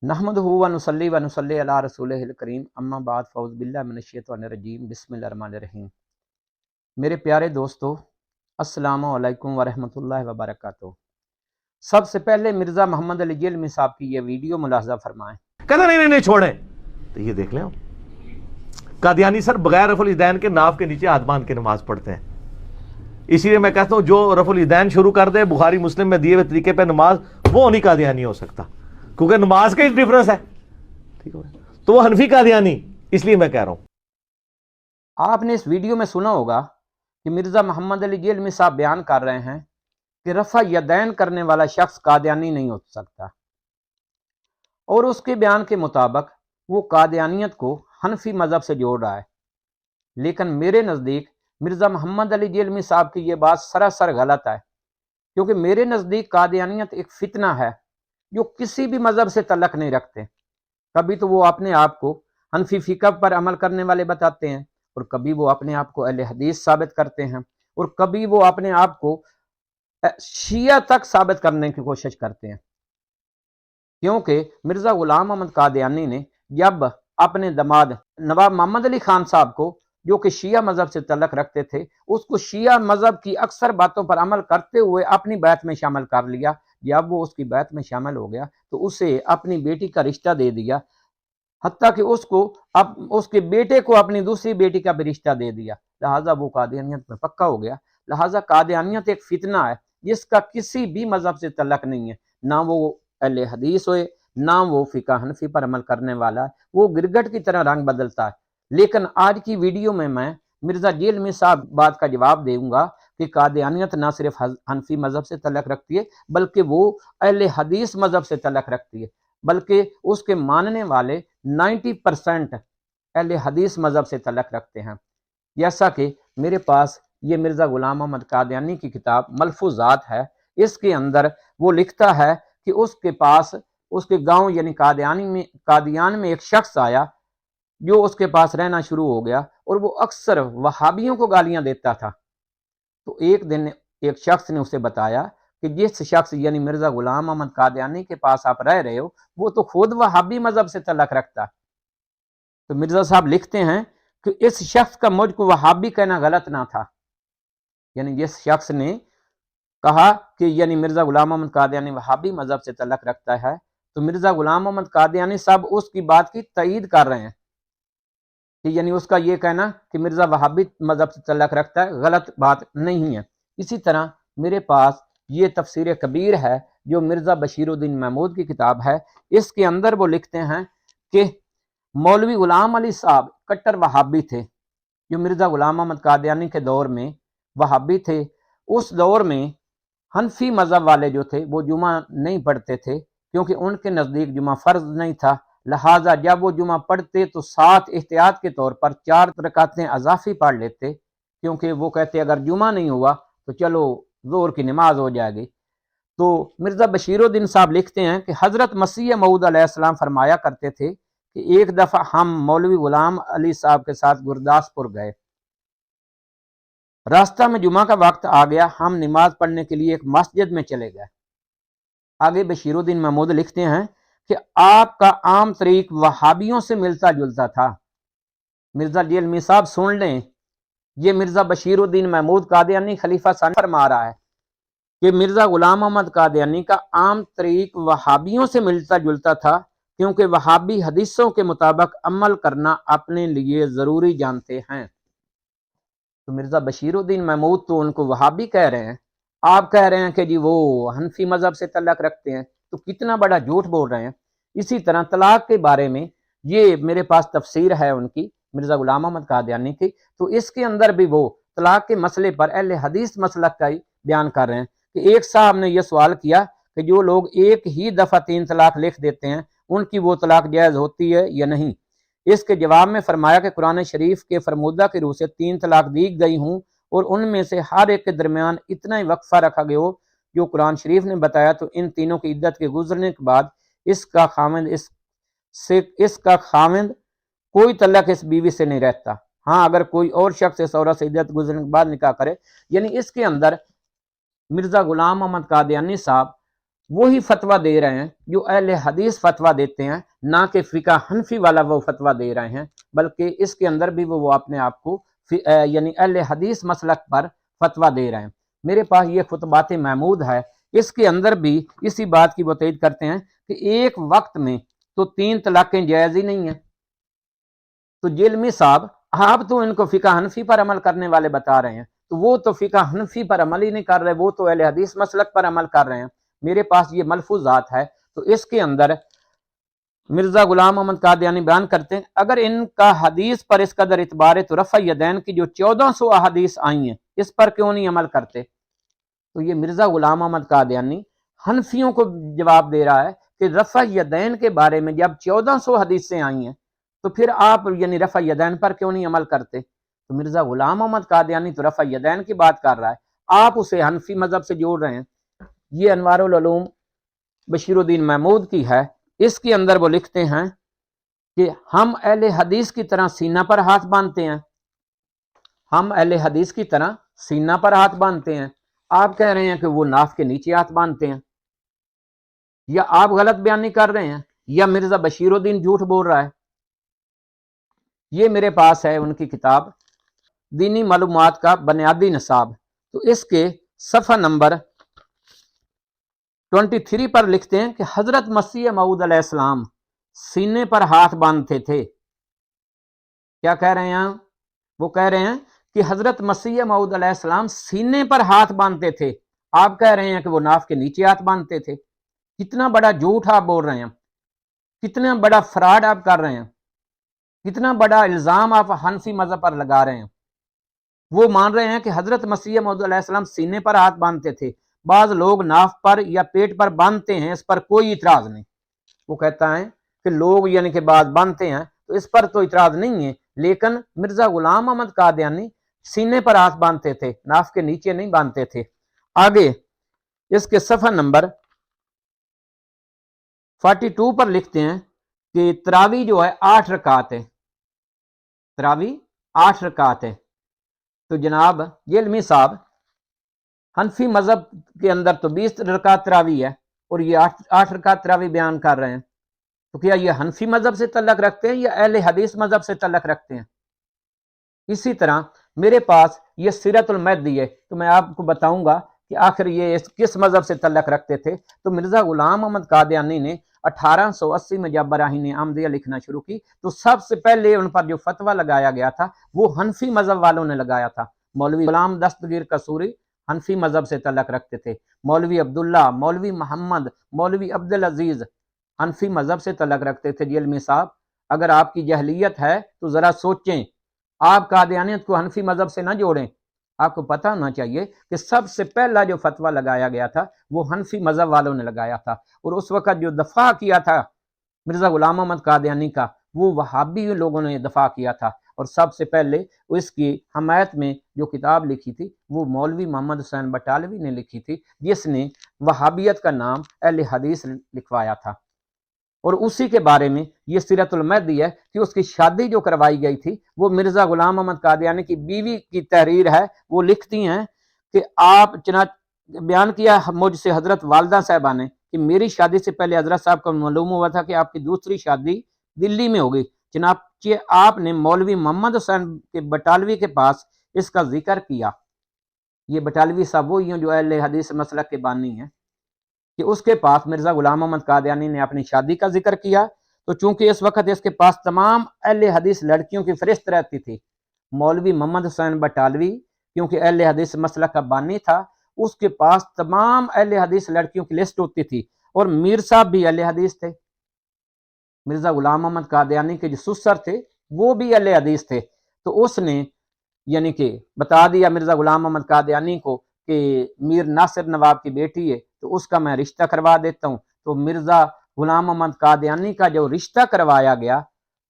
नहमदुहु व नुसल्ली अला रसूलिहिल करीम अम्मा बाद फ़ौज़ बिल्लाहि मिनश्शैतानिर रजीम बिस्मिल्लाहिर रहमानिर रहीम। मेरे प्यारे दोस्तों, अस्सलामु अलैकुम व रहमतुल्लाहि व बरकातुहू। सबसे पहले मिर्ज़ा मोहम्मद अली जिलमी साहब की ये वीडियो मुलाहज़ा फरमाएं। कहता नहीं छोड़े। तो ये देख लें, कादियानी सर बगैर रफुल इदैन के नाव के नीचे हाथ बांध के नमाज पढ़ते हैं। इसीलिए मैं कहता हूं जो रफुल इदैन शुरू कर दे बुखारी मुस्लिम में दिए हुए तरीके पे नमाज, वो नहीं कादियानी हो सकता, क्योंकि नमाज का ही डिफरेंस है। ठीक है, तो वो हनफी कादियानी, इसलिए मैं कह रहा हूं। आपने इस वीडियो में सुना होगा कि मिर्ज़ा मोहम्मद अली जिलमी साहब बयान कर रहे हैं कि रफ़ा यदैन करने वाला शख्स कादियानी नहीं हो सकता, और उसके बयान के मुताबिक वो कादियानियत को हनफी मज़हब से जोड़ रहा है। लेकिन मेरे नज़दीक मिर्ज़ा मोहम्मद अली जिलमी साहब की ये बात सरासर गलत है, क्योंकि मेरे नज़दीक कादियानियत एक फितना है जो किसी भी मज़हब से तल्लक नहीं रखते। कभी तो वो अपने आप को हनफी फ़िक़ह पर अमल करने वाले बताते हैं, और कभी वो अपने आप को अहले हदीस साबित करते हैं, और कभी वो अपने आप को शिया तक साबित करने की कोशिश करते हैं। क्योंकि मिर्ज़ा ग़ुलाम अहमद कादियानी ने जब अपने दामाद नवाब मोहम्मद अली खान साहब को, जो कि शिया मज़हब से तल्लक रखते थे, उसको शिया मज़हब की अक्सर बातों पर अमल करते हुए अपनी बैत में शामिल कर लिया। जब वो उसकी बैत में शामिल हो गया तो उसे अपनी बेटी का रिश्ता दे दिया, हत्ता कि उसको अब उसके बेटे को अपनी दूसरी बेटी का भी रिश्ता दे दिया। लिहाजा वो कादियानियत में पक्का हो गया। लिहाजा कादियानियत एक फितना है जिसका किसी भी मज़हब से तल्लक नहीं है। ना वो अहले हदीस होए, ना वो फ़िक़ह हनफी पर अमल करने वाला है, वो गिरगट की तरह रंग बदलता है। लेकिन आज की वीडियो में मैं मिर्ज़ा जिलमी साहब बात का जवाब दूंगा कि कादियानियत ना सिर्फ हनफी मज़हब से तल्लक रखती है, बल्कि वो अहले हदीस मज़हब से तल्लक रखती है, बल्कि उसके मानने वाले 90% अहले हदीस मज़हब से तल्लक रखते हैं। जैसा कि मेरे पास ये मिर्ज़ा ग़ुलाम अहमद कादियानी की किताब मलफूज़ात है, इसके अंदर वो लिखता है कि उसके पास उसके गांव यानी कादियान में एक शख्स आया जो उसके पास रहना शुरू हो गया, और वो अक्सर वहाबियों को गालियां देता था। तो एक दिन एक शख्स ने उसे बताया कि जिस शख्स यानी मिर्ज़ा ग़ुलाम अहमद कादियानी के पास आप रह रहे हो, वो तो खुद वहाबी मज़हब से तल्लक रखता। तो मिर्ज़ा साहब लिखते हैं कि इस शख्स का मुझको वहाबी कहना गलत ना था। यानी जिस शख्स ने कहा कि यानी मिर्ज़ा ग़ुलाम अहमद कादियानी वहाबी मज़हब से तल्लक रखता है, तो मिर्ज़ा ग़ुलाम अहमद कादियानी साहब उसकी बात की तईद कर रहे हैं कि यानी उसका ये कहना कि मिर्ज़ा वहाबी मज़हब से तल्लक रखता है गलत बात नहीं है। इसी तरह मेरे पास ये तफसीर कबीर है जो मिर्ज़ा बशीरुद्दीन महमूद की किताब है। इसके अंदर वो लिखते हैं कि मौलवी ग़ुलाम अली साहब कट्टर वहाबी थे, जो मिर्ज़ा ग़ुलाम अहमद कादियानी के दौर में वहाबी थे। उस दौर में हनफी मज़हब वाले जो थे वो जुमा नहीं पढ़ते थे, क्योंकि उनके नज़दीक जुमा फ़र्ज नहीं था। लिहाजा जब वो जुमा पढ़ते तो 7 एहतियात के तौर पर 4 रकातें अज़ाफ़ी पढ़ लेते, क्योंकि वो कहते अगर जुमा नहीं हुआ तो चलो ज़ोहर की नमाज हो जाएगी। तो मिर्ज़ा बशीरुद्दीन साहब लिखते हैं कि हज़रत मसीह मऊद अलैहिस्सलाम फरमाया करते थे कि एक दफ़ा हम मौलवी ग़ुलाम अली साहब के साथ गुरदासपुर गए। रास्ता में जुमा का वक्त आ गया, हम नमाज पढ़ने के लिए एक मस्जिद में चले गए। आगे बशीरुद्दीन महमूद लिखते हैं कि आपका आम तरीक वहाबियों से मिलता जुलता था। मिर्ज़ा जिलमी साहब सुन लें, ये मिर्ज़ा बशीरुद्दीन महमूद कादियानी खलीफा सानी फरमा रहा है कि मिर्ज़ा ग़ुलाम अहमद कादियानी का आम तरीक वहाबियों से मिलता जुलता था, क्योंकि वहाबी हदीसों के मुताबिक अमल करना अपने लिए ज़रूरी जानते हैं। तो मिर्ज़ा बशीरुद्दीन महमूद तो उनको वहाबी कह रहे हैं, आप कह रहे हैं कि जी वो हनफी मज़हब से तल्लक रखते हैं, तो कितना बड़ा झूठ बोल रहे हैं। इसी तरह तलाक के बारे में ये मेरे पास तफसीर है उनकी, मिर्ज़ा ग़ुलाम अहमद कादियानी की, तो इसके अंदर भी वो तलाक के मसले पर अहले हदीस मसलक का ही बयान कर रहे हैं कि एक साहब ने यह सवाल किया कि जो लोग एक ही दफ़ा 3 तलाक लिख देते हैं, उनकी वो तलाक जायज़ होती है या नहीं। इसके जवाब में फरमाया कि कुरान शरीफ के फरमूदा के रूह से 3 तलाक दी गई हूँ, और उनमें से हर एक के दरमियान इतना ही वक्फा रखा गया हो जो कुरान शरीफ ने बताया। तो इन तीनों की इद्दत के गुजरने के बाद इसका खाविंद कोई तलाक इस बीवी से नहीं रहता। हाँ, अगर कोई और शख्स इस औरत से इद्दत गुजरने के बाद निकाह करे। यानी इसके अंदर मिर्ज़ा ग़ुलाम अहमद कादियानी साहब वही फतवा दे रहे हैं जो अहले हदीस फतवा देते हैं, ना कि फ़िक़्ह हनफी वाला वो फतवा दे रहे हैं, बल्कि इसके अंदर भी वो अपने आप को यानी अहले हदीस मसलक पर फतवा दे रहे हैं। मेरे पास ये खुतबात महमूद है, इसके अंदर भी इसी बात की वो तईद करते हैं कि एक वक्त में तो 3 तलाक़ें जायज़ ही नहीं है। तो जेलमी साहब, आप तो इनको फ़िक़्ह हनफी पर अमल करने वाले बता रहे हैं, तो वो तो फ़िक़्ह हनफी पर अमल ही नहीं कर रहे, वो तो अहले हदीस मसलक पर अमल कर रहे हैं। मेरे पास ये मलफूजात है, तो इसके अंदर मिर्ज़ा गुलाम अहमद कादियानी बयान करते हैं, अगर इनका हदीस पर इस कदर इतबार तो रफ़ा यदैन की जो 1400 अहादीस आई हैं, इस पर क्यों नहीं अमल करते? तो ये मिर्ज़ा गुलाम अहमद कादियानी हनफियों को जवाब दे रहा है कि रफ़ा यदैन के बारे में जब 1400 हदीसें आई हैं, तो फिर आप यानी रफ़ा यदैन पर क्यों नहीं अमल करते? तो मिर्ज़ा गुलाम अहमद कादियानी तो रफ़ा यदैन की बात कर रहा है, आप उसे हनफी मज़हब से जोड़ रहे हैं। ये अनवारुल उलूम बशीरुद्दीन महमूद की है, इसके अंदर वो लिखते हैं कि हम अहले हदीस की तरह सीना पर हाथ बांधते हैं, हम अहले हदीस की तरह सीना पर हाथ बांधते हैं। आप कह रहे हैं कि वो नाफ के नीचे हाथ बांधते हैं, या आप गलत बयानी कर रहे हैं, या मिर्ज़ा बशीरुद्दीन झूठ बोल रहा है। ये मेरे पास है उनकी किताब दीनी मालूमात का बुनियादी निसाब, तो इसके सफ़ा नंबर 23 पर लिखते हैं कि हज़रत मसीह मऊद अलैहिस्सलाम सीने पर हाथ बांधते थे। क्या कह रहे हैं? वो कह रहे हैं कि हज़रत मसीह मऊद अलैहिस्सलाम सीने पर हाथ बांधते थे, आप कह रहे हैं कि वो नाफ के नीचे हाथ बांधते थे। कितना बड़ा झूठ आप बोल रहे हैं, कितना बड़ा फ्रॉड आप कर रहे हैं, कितना बड़ा इल्ज़ाम आप हनफी मज़हब पर लगा रहे हैं। वो मान रहे हैं कि हज़रत मसीह मऊद अलैहिस्सलाम सीने पर हाथ बांधते थे, बाज़ लोग नाफ पर या पेट पर बांधते हैं, इस पर कोई इतराज़ नहीं। वो कहता है कि लोग यानी कि बात बांधते हैं, तो इस पर तो इतराज़ नहीं है, लेकिन मिर्ज़ा गुलाम अहमद कादियानी सीने पर हाथ बांधते थे, नाफ के नीचे नहीं बांधते थे। आगे इसके सफ़ा नंबर 42 पर लिखते हैं कि तरावी जो है 8 रकात है, तरावी 8 रकात है। तो जनाब येलमी साहब, हनफी मज़हब के अंदर तो 20 रकात तरावी है, और ये 8 रकात तरावी बयान कर रहे हैं, तो क्या ये हनफी मज़हब से तल्लक रखते हैं या अहले हदीस मज़हब से तल्लक रखते हैं? इसी तरह मेरे पास ये सीरतुल महदी है, तो मैं आपको बताऊंगा कि आखिर ये किस मज़हब से तल्लक रखते थे। तो मिर्ज़ा गुलाम अहमद कादियानी ने 1880 में जब बराहीन अहमदिया लिखना शुरू की, तो सबसे पहले उन पर जो फतवा लगाया गया था वो हनफी मज़हब वालों ने लगाया था। मौलवी गुलाम दस्तगीर कसूरी हनफी मज़हब से तल्लक रखते थे, मौलवी अब्दुल्ला, मौलवी मोहम्मद, मौलवी अब्दुल अजीज़ हनफी मज़हब से तल्लक रखते थे। जेलमी साहब, अगर आपकी जहलियत है तो ज़रा सोचें, आप कादियानियत को हनफी मज़हब से ना जोड़ें। आपको पता होना चाहिए कि सबसे पहला जो फतवा लगाया गया था वो हनफी मज़हब वालों ने लगाया था, और उस वक़्त जो दफ़ा किया था मिर्ज़ा गुलाम अहमद कादियानी का, वो वहाबी लोगों ने दफ़ा किया था। और सबसे पहले इसकी हमायत में जो किताब लिखी थी वो मौलवी मोहम्मद हुसैन बटालवी ने लिखी थी, जिसने वहाबियत का नाम अहले हदीस लिखवाया था। और उसी के बारे में ये सीरतुल महदी है कि उसकी शादी जो करवाई गई थी वो मिर्ज़ा गुलाम अहमद कादियानी की बीवी की तहरीर है। वो लिखती हैं कि आप बयान किया मुझसे हज़रत वालदा साहबा ने कि मेरी शादी से पहले हज़रत साहब को मालूम हुआ था कि आपकी दूसरी शादी दिल्ली में होगी। चनाचे आपने मौलवी मोहम्मद हुसैन के बटालवी के पास इसका जिक्र किया। ये बटालवी साहब वही हैं जो अहले हदीस मसलक के बानी हैं, कि उसके पास मिर्ज़ा गुलाम अहमद कादियानी ने अपनी शादी का जिक्र किया। तो चूंकि इस वक्त इसके पास तमाम अहले हदीस लड़कियों की फहरिस्त रहती थी, मौलवी मोहम्मद हुसैन बटालवी क्योंकि अहले हदीस मसलक का बानी था, उसके पास तमाम अहले हदीस लड़कियों की लिस्ट होती थी, और मीर साहब भी अहले हदीस थे। मिर्ज़ा गुलाम अहमद कादियानी के जो सुसर थे वो भी अहले हदीस थे। तो उसने यानी कि बता दिया मिर्ज़ा गुलाम अहमद कादियानी को कि मीर नासिर नवाब की बेटी है, तो उसका मैं रिश्ता करवा देता हूँ। तो मिर्ज़ा गुलाम अहमद कादियानी का जो रिश्ता करवाया गया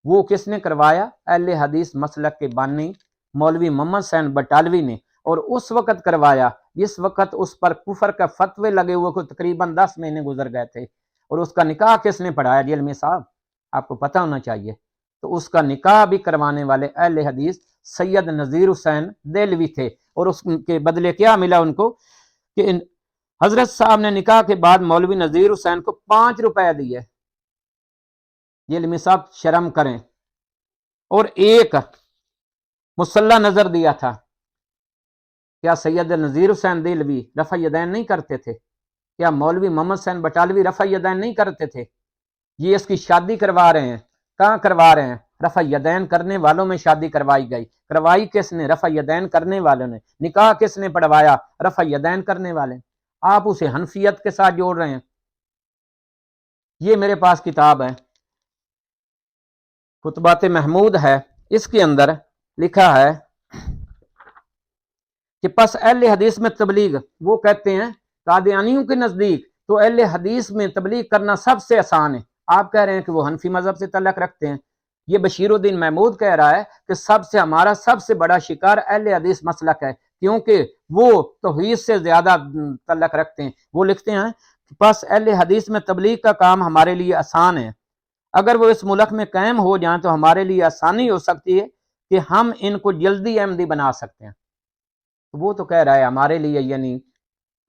वो किसने करवाया? अहले हदीस मसलक के बानी मौलवी मोहम्मद हुसैन बटालवी ने। और उस वक़्त करवाया जिस वक़्त उस पर कुफर का फतवे लगे हुए को तकरीबन 10 महीने गुजर गए थे। और उसका निकाह किसने पढ़ाया? जेलमी साहब, आपको पता होना चाहिए। तो उसका निकाह भी करवाने वाले अहले हदीस सैयद नज़ीर हुसैन देलवी थे। और उसके बदले क्या मिला उनको कि حضرت صاحب نے نکاح کے بعد مولوی نذیر حسین کو 5 روپے دیے، یہ علمی صاحب شرم کریں، اور ایک مسلح نظر دیا تھا۔ کیا سید نذیر حسین دہلوی رفع یدین نہیں کرتے تھے؟ کیا مولوی محمد حسین بٹالوی رفع یدین نہیں کرتے تھے؟ یہ اس کی شادی کروا رہے ہیں، کہاں کروا رہے ہیں؟ رفع یدین کرنے والوں میں شادی کروائی گئی، کروائی کس نے؟ رفع یدین کرنے والوں نے۔ نکاح کس نے پڑھوایا؟ رفع یدین کرنے والے۔ آپ اسے حنفیت کے ساتھ جوڑ رہے ہیں۔ یہ میرے پاس کتاب ہے، خطبات محمود ہے، اس کے اندر لکھا ہے کہ پس اہل حدیث میں تبلیغ، وہ کہتے ہیں قادیانیوں کے نزدیک تو اہل حدیث میں تبلیغ کرنا سب سے آسان ہے۔ آپ کہہ رہے ہیں کہ وہ حنفی مذہب سے تعلق رکھتے ہیں۔ یہ بشیر الدین محمود کہہ رہا ہے کہ ہمارا سب سے بڑا شکار اہل حدیث مسلک ہے، کیونکہ وہ توحید سے زیادہ تعلق رکھتے ہیں۔ وہ لکھتے ہیں کہ پس اہل حدیث میں تبلیغ کا کام ہمارے لیے آسان ہے، اگر وہ اس ملک میں قائم ہو جائیں تو ہمارے لیے آسانی ہو سکتی ہے کہ ہم ان کو جلدی احمدی بنا سکتے ہیں۔ وہ تو کہہ رہا ہے ہمارے لیے یعنی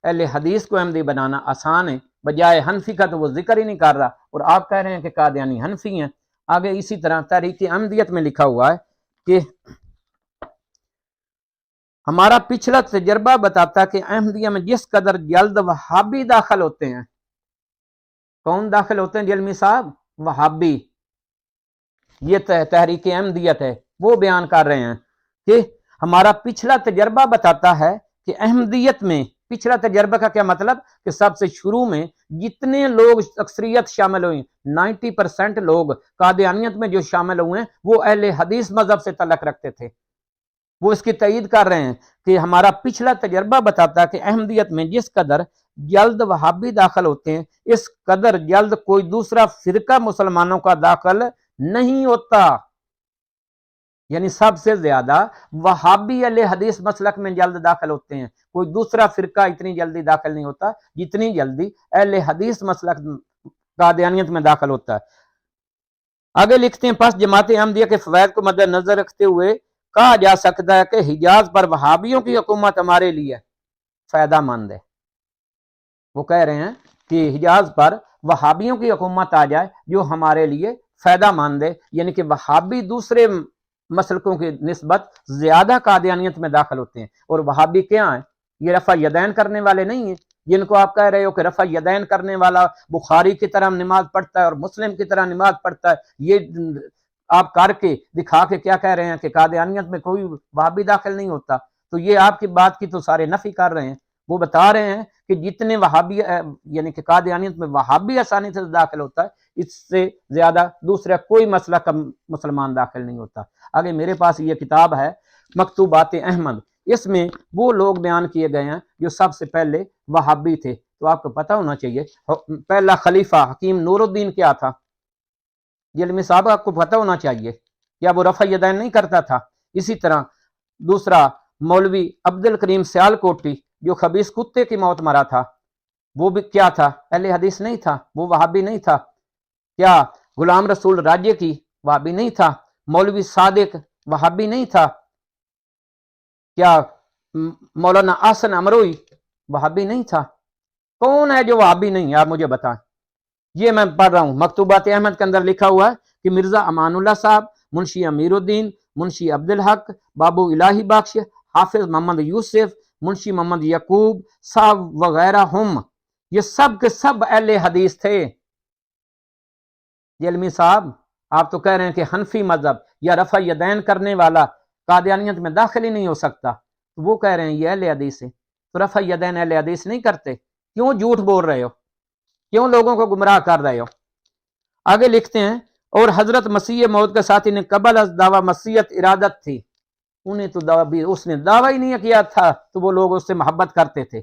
اہل حدیث کو احمدی بنانا آسان ہے، بجائے حنفی کا تو وہ ذکر ہی نہیں کر رہا، اور آپ کہہ رہے ہیں کہ قادیانی حنفی ہیں۔ آگے اسی طرح تحریک احمدیت میں لکھا ہوا ہے کہ ہمارا پچھلا تجربہ بتاتا کہ احمدیہ میں جس قدر جلد وہابی داخل ہوتے ہیں۔ کون داخل ہوتے ہیں جلمی صاحب؟ وہابی۔ یہ تحریک احمدیت ہے، وہ بیان کر رہے ہیں کہ ہمارا پچھلا تجربہ بتاتا ہے کہ احمدیت میں، پچھلا تجربہ کا کیا مطلب؟ کہ سب سے شروع میں جتنے لوگ اکثریت شامل ہوئے، 90% لوگ قادیانیت میں جو شامل ہوئے ہیں وہ اہل حدیث مذہب سے تعلق رکھتے تھے۔ وہ اس کی تائید کر رہے ہیں کہ ہمارا پچھلا تجربہ بتاتا ہے کہ احمدیت میں جس قدر جلد وہابی داخل ہوتے ہیں، اس قدر جلد کوئی دوسرا فرقہ مسلمانوں کا داخل نہیں ہوتا۔ یعنی سب سے زیادہ وہابی اہل حدیث مسلک میں جلد داخل ہوتے ہیں، کوئی دوسرا فرقہ اتنی جلدی داخل نہیں ہوتا جتنی جلدی اہل حدیث مسلک قادیانیت میں داخل ہوتا ہے۔ آگے لکھتے ہیں پس جماعت احمدیہ کے فوائد کو مد نظر رکھتے ہوئے کہا جا سکتا ہے کہ حجاز پر وہابیوں کی حکومت ہمارے لیے فائدہ مند ہے۔ وہ کہہ رہے ہیں کہ حجاز پر وہابیوں کی حکومت آ جائے جو ہمارے لیے فائدہ مند ہے، یعنی کہ وہابی دوسرے مسلکوں کی نسبت زیادہ قادیانیت میں داخل ہوتے ہیں۔ اور وہابی کیا ہیں؟ یہ رفع یدین کرنے والے نہیں ہیں جن کو آپ کہہ رہے ہو کہ رفع یدین کرنے والا بخاری کی طرح نماز پڑھتا ہے اور مسلم کی طرح نماز پڑھتا ہے۔ یہ آپ کر کے دکھا کے کیا کہہ رہے ہیں کہ قادیانیت میں کوئی وہابی داخل نہیں ہوتا، تو یہ آپ کی بات کی تو سارے نفی کر رہے ہیں۔ وہ بتا رہے ہیں کہ جتنے وہابی یعنی کہ قادیانیت میں وہابی آسانی سے داخل ہوتا ہے، اس سے زیادہ دوسرا کوئی مسئلہ کا مسلمان داخل نہیں ہوتا۔ آگے میرے پاس یہ کتاب ہے مکتوبات احمد، اس میں وہ لوگ بیان کیے گئے ہیں جو سب سے پہلے وہابی تھے۔ تو آپ کو پتہ ہونا چاہیے پہلا خلیفہ حکیم نور الدین کیا تھا؟ علمی صاحب آپ کو پتہ ہونا چاہیے، کیا وہ رفع یدین نہیں کرتا تھا؟ اسی طرح دوسرا مولوی عبد الکریم سیال کوٹی جو خبیث کتے کی موت مرا تھا، وہ بھی کیا تھا؟ اہل حدیث نہیں تھا، وہ وہابی نہیں تھا۔ کیا غلام رسول راجے کی وہابی نہیں تھا؟ مولوی صادق وہابی نہیں تھا؟ کیا مولانا احسن امروئی وہابی نہیں تھا؟ کون ہے جو وہابی نہیں ہے؟ آپ مجھے بتائیں۔ یہ میں پڑھ رہا ہوں مکتوبات احمد کے اندر لکھا ہوا ہے کہ مرزا امان اللہ صاحب، منشی امیر الدین، منشی عبد الحق، بابو الہی بخش، حافظ محمد یوسف، منشی محمد یعقوب صاحب وغیرہ ہم، یہ سب کے سب اہل حدیث تھے۔ علمی صاحب آپ تو کہہ رہے ہیں کہ حنفی مذہب یا رفع یدین کرنے والا قادیانیت میں داخل ہی نہیں ہو سکتا، تو وہ کہہ رہے ہیں یہ اہل حدیث ہے، تو رفع یدین اہل حدیث نہیں کرتے؟ کیوں جھوٹ بول رہے ہو؟ کیوں لوگوں کو گمراہ کر رہے ہو؟ آگے لکھتے ہیں اور حضرت مسیح موعود کے ساتھ انہیں قبل از دعویٰ مسیحیت ارادت تھی، انہیں تو اس نے دعویٰ ہی نہیں کیا تھا تو وہ لوگ اس سے محبت کرتے تھے۔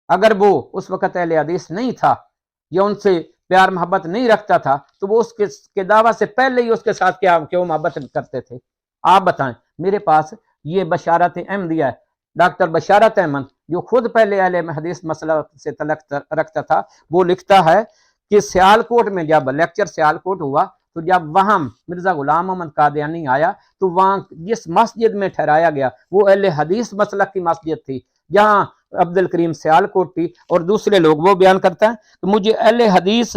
اگر وہ اس وقت اہل حدیث نہیں تھا یا ان سے پیار محبت نہیں رکھتا تھا تو وہ اس کے دعویٰ سے پہلے ہی اس کے ساتھ کیوں محبت کرتے تھے؟ آپ بتائیں۔ میرے پاس یہ بشارت احمدیہ ہے، ڈاکٹر بشارت احمد جو خود پہلے اہل حدیث مسئلہ سے تعلق رکھتا تھا، وہ لکھتا ہے کہ سیالکوٹ میں جب لیکچر سیالکوٹ ہوا تو جب وہاں مرزا غلام محمد قادیانی آیا تو وہاں جس مسجد میں ٹھہرایا گیا وہ اہل حدیث مسلک کی مسجد تھی، جہاں عبد الکریم سیالکوٹی اور دوسرے لوگ، وہ بیان کرتا ہے کہ مجھے اہل حدیث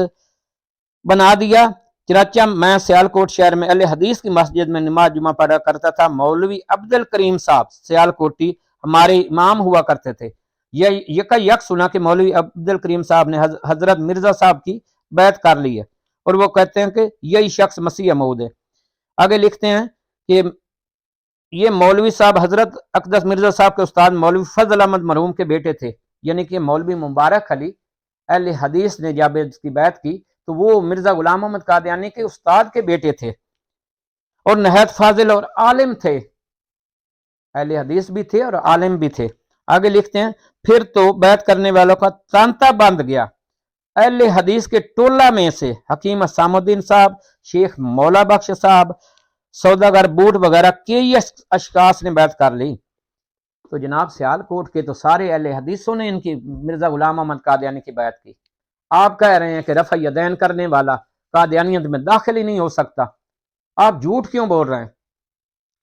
بنا دیا، چنانچہ میں سیالکوٹ شہر میں اہل حدیث کی مسجد میں نماز جمعہ پڑھا کرتا تھا۔ مولوی عبد الکریم صاحب سیالکوٹی ہمارے امام ہوا کرتے تھے۔ یہ یکا یک سنا کہ مولوی عبد الکریم صاحب نے حضرت مرزا صاحب کی بیعت کر لی ہے، اور وہ کہتے ہیں کہ یہی شخص مسیح موعود ہے۔ آگے لکھتے ہیں کہ یہ مولوی صاحب حضرت اقدس مرزا صاحب کے استاد مولوی فضل احمد مرحوم کے بیٹے تھے، یعنی کہ مولوی مبارک علی اہل حدیث نے جب اس کی بیعت کی تو وہ مرزا غلام محمد قادیانی کے استاد کے بیٹے تھے، اور نہایت فاضل اور عالم تھے، اہل حدیث بھی تھے اور عالم بھی تھے۔ آگے لکھتے ہیں پھر تو بیعت کرنے والوں کا تانتا بند گیا۔ اہل حدیث کے ٹولہ میں سے حکیم حسام الدین صاحب، شیخ مولا بخش صاحب، سوداگر بوٹ وغیرہ کئی اشخاص نے بیعت کر لی۔ تو جناب سیالکوٹ کے تو سارے اہل حدیثوں نے ان کی مرزا غلام محمد قادیانی کی بیعت کی۔ آپ کہہ رہے ہیں کہ رفع یدین کرنے والا قادیانیت میں داخل ہی نہیں ہو سکتا، آپ جھوٹ کیوں بول رہے ہیں؟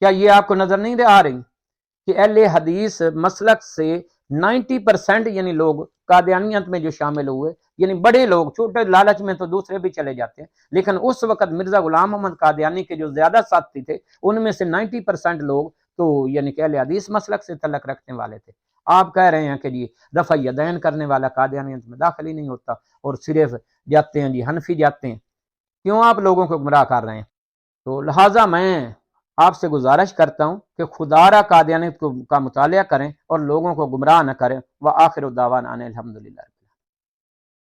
کیا یہ آپ کو نظر نہیں آ رہی کہ اہل حدیث مسلک سے 90% یعنی لوگ قادیانیت میں جو شامل ہوئے، یعنی بڑے لوگ، چھوٹے لالچ میں تو دوسرے بھی چلے جاتے ہیں، لیکن اس وقت مرزا غلام محمد قادیانی کے جو زیادہ ساتھی تھے ان میں سے 90% لوگ تو یعنی کہ اہل حدیث مسلک سے تعلق رکھنے والے تھے۔ آپ کہہ رہے ہیں کہ جی رفع یدین کرنے والا قادیانیت میں داخل ہی نہیں ہوتا، اور صرف جاتے ہیں جی حنفی جاتے ہیں۔ کیوں آپ لوگوں کو گمراہ کر رہے ہیں؟ تو لہٰذا میں آپ سے گزارش کرتا ہوں کہ خدا را قادیانیت کا مطالعہ کریں اور لوگوں کو گمراہ نہ کریں۔ وآخر دعوانا ان الحمدللہ۔